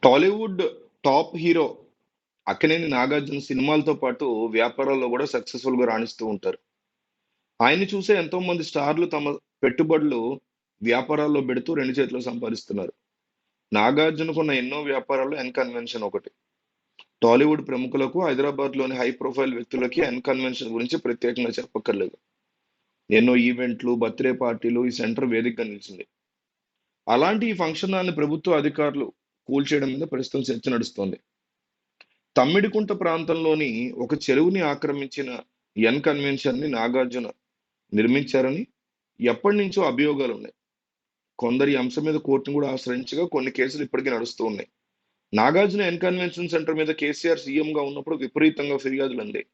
Tollywood top hero Akkineni Nagarjuna సినిమాలతో పాటు వ్యాపారాల్లో కూడా సక్సెస్‌ఫుల్‌గా రాణిస్తూ ఉంటారు. ఆయన్ని చూసే ఎంతో మంది స్టార్‌లు తమ పెట్టుబడులు వ్యాపారాల్లో పెడుతూ 2 చేతులు సంపాదిస్తున్నారు. నాగార్జునకున్న ఎన్నో వ్యాపారాల్లో ఎన్ కన్వెన్షన్ ఒకటి. టాలీవుడ్ ప్రముఖులకు, హైదరాబాద్‌లోని హై ప్రొఫైల్ వ్యక్తులకి ఎన్ కన్వెన్షన్ గురించి ప్రత్యేకంగా చెప్పక్కర్లేదు. ఎన్నో ఈవెంట్లు, బర్త్‌డే పార్టీలు ఈ సెంటర్ వేదికగా నిలిచింది. అలాంటి ఈ ఫంక్షన్ హాల్‌ని ప్రభుత్వ అధికారులు కూల్చేయడం మీద ప్రస్తుతం చర్చ నడుస్తోంది. తమ్మిడికుంట ప్రాంతంలోని ఒక చెరువుని ఆక్రమించిన ఎన్ కన్వెన్షన్‌ని నాగార్జున నిర్మించారని ఎప్పటినుంచో అభియోగాలున్నాయి. కొందరు ఈ అంశం మీద కోర్టును కూడా ఆశ్రయించగా కొన్ని కేసులు ఇప్పటికీ నడుస్తూ ఉన్నాయి. నాగార్జున ఎన్ కన్వెన్షన్ సెంటర్ మీద కేసీఆర్ సీఎంగా ఉన్నప్పుడు విపరీతంగా ఫిర్యాదులందాయి.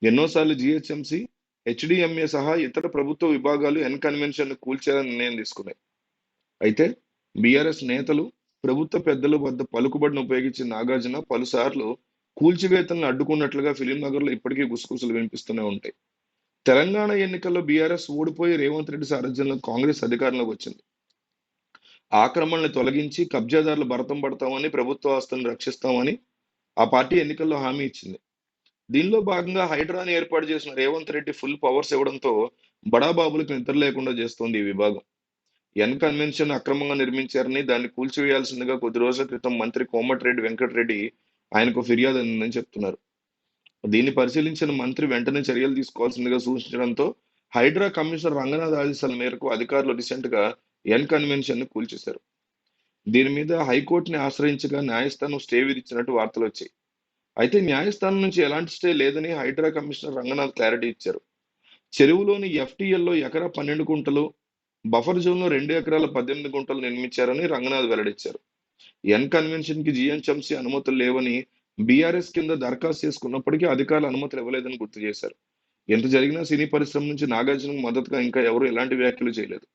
ఎన్నోసార్లు జీహెచ్ఎంసీ, హెచ్‌డీఎంఏ సహా ఇతర ప్రభుత్వ విభాగాలు ఎన్ కన్వెన్షన్‌ను కూల్చేయాలని నిర్ణయం తీసుకున్నాయి. అయితే బీఆర్ఎస్ నేతలు, ప్రభుత్వ పెద్దల వద్ద పలుకుబడిని ఉపయోగించిన నాగార్జున పలుసార్లు కూల్చివేతలను అడ్డుకున్నట్లుగా ఫిలిం నగర్‌లో ఇప్పటికీ గుసగుసలు వినిపిస్తూనే ఉంటాయి. తెలంగాణ ఎన్నికల్లో బీఆర్ఎస్ ఓడిపోయి రేవంత్ రెడ్డి సారథ్యంలో కాంగ్రెస్ అధికారంలోకి వచ్చింది. ఆక్రమణలు తొలగించి కబ్జాదారులు భరతం పడతామని, ప్రభుత్వ ఆస్తులను రక్షిస్తామని ఆ పార్టీ ఎన్నికల్లో హామీ ఇచ్చింది. దీనిలో భాగంగా హైడ్రాని ఏర్పాటు చేసిన రేవంత్ రెడ్డి ఫుల్ పవర్స్ ఇవ్వడంతో బడాబాబులకు నిద్ర లేకుండా చేస్తోంది ఈ విభాగం. ఎన్ కన్వెన్షన్ అక్రమంగా నిర్మించారని, దాన్ని కూల్చివేయాల్సిందిగా కొద్ది రోజుల క్రితం మంత్రి కోమటిరెడ్డి వెంకటరెడ్డి ఆయనకు ఫిర్యాదు అందిందని చెప్తున్నారు. దీన్ని పరిశీలించిన మంత్రి వెంటనే చర్యలు తీసుకోవాల్సిందిగా సూచించడంతో హైడ్రా కమిషనర్ రంగనాథ్ ఆదేశాల మేరకు అధికారులు రీసెంట్‌గా ఎన్ కన్వెన్షన్‌ని కూల్చేశారు. దీని మీద హైకోర్టుని ఆశ్రయించగా న్యాయస్థానం స్టే విధించినట్టు వార్తలొచ్చాయి. అయితే న్యాయస్థానం నుంచి ఎలాంటి స్టే లేదని హైడ్రా కమిషనర్ రంగనాథ్ క్లారిటీ ఇచ్చారు. చెరువులోని ఎఫ్‌టీఎల్‌లో ఎకరా 12 గుంటలు, బఫర్ జోన్‌లో 2 ఎకరాల 18 గుంటలు నిర్మించారని రంగనాథ్ వెల్లడించారు. ఎన్ కన్వెన్షన్‌కి జీహెచ్ఎంసీ అనుమతులు లేవని బీఆర్ఎస్ కింద దరఖాస్తు చేసుకున్నప్పటికీ అధికారులు అనుమతులు ఇవ్వలేదని గుర్తు చేశారు. ఎంత జరిగినా సినీ పరిశ్రమ నుంచి నాగార్జునకు మద్దతుగా ఇంకా ఎవరు ఎలాంటి వ్యాఖ్యలు చేయలేదు.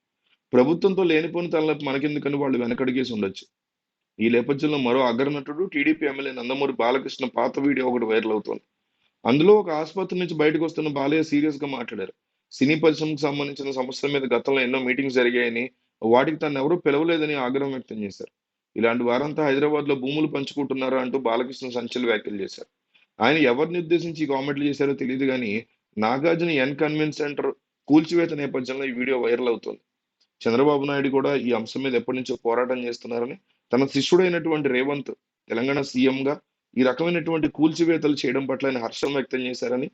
ప్రభుత్వంతో లేనిపోని తలనొప్పి మనకెందుకని వాళ్ళు వెనకడుగేసి ఉండొచ్చు. ఈ నేపథ్యంలో మరో అగ్రనటుడు టీడీపీ ఎమ్మెల్యే నందమూరి బాలకృష్ణ పాత వీడియో ఒకటి వైరల్ అవుతోంది. అందులో ఒక ఆసుపత్రి నుంచి బయటకు వస్తున్న బాలయ్య సీరియస్‌గా మాట్లాడారు. సినీ పరిశ్రమకు సంబంధించిన సమస్యల మీద గతంలో ఎన్నో మీటింగ్స్ జరిగాయని, వాటికి తనెవరూ పిలవలేదని ఆగ్రహం వ్యక్తం చేశారు. ఇలాంటి వారంతా హైదరాబాద్‌లో భూములు పంచుకుంటున్నారా అంటూ బాలకృష్ణ సంచలన వ్యాఖ్యలు చేశారు. ఆయన ఎవరిని ఉద్దేశించి ఈ కామెంట్లు చేశారో తెలీదు గానీ, నాగార్జున ఎన్ కన్వెన్షన్ సెంటర్ కూల్చివేత నేపథ్యంలో ఈ వీడియో వైరల్ అవుతోంది. చంద్రబాబు నాయుడు కూడా ఈ అంశం మీద ఎప్పటినుంచో పోరాటం చేస్తున్నారని, తన శిష్యుడైనటువంటి రేవంత్ తెలంగాణ సీఎంగా ఈ రకమైనటువంటి కూల్చివేతలు చేయడం పట్ల ఆయన హర్షం వ్యక్తం చేశారని,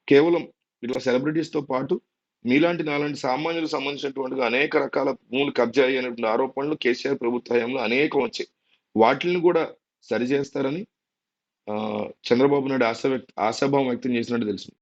కేవలం ఇట్లా సెలబ్రిటీస్‌తో పాటు మీలాంటి నాలాంటి సామాన్యులకు సంబంధించినటువంటిగా అనేక రకాల భూములు కబ్జా అయ్యాయనేటువంటి ఆరోపణలు కేసీఆర్ ప్రభుత్వ హయాంలో అనేకం వచ్చాయి. వాటిల్ని కూడా సరిచేస్తారని చంద్రబాబు నాయుడు ఆశాభావం వ్యక్తం చేసినట్టు తెలిసింది.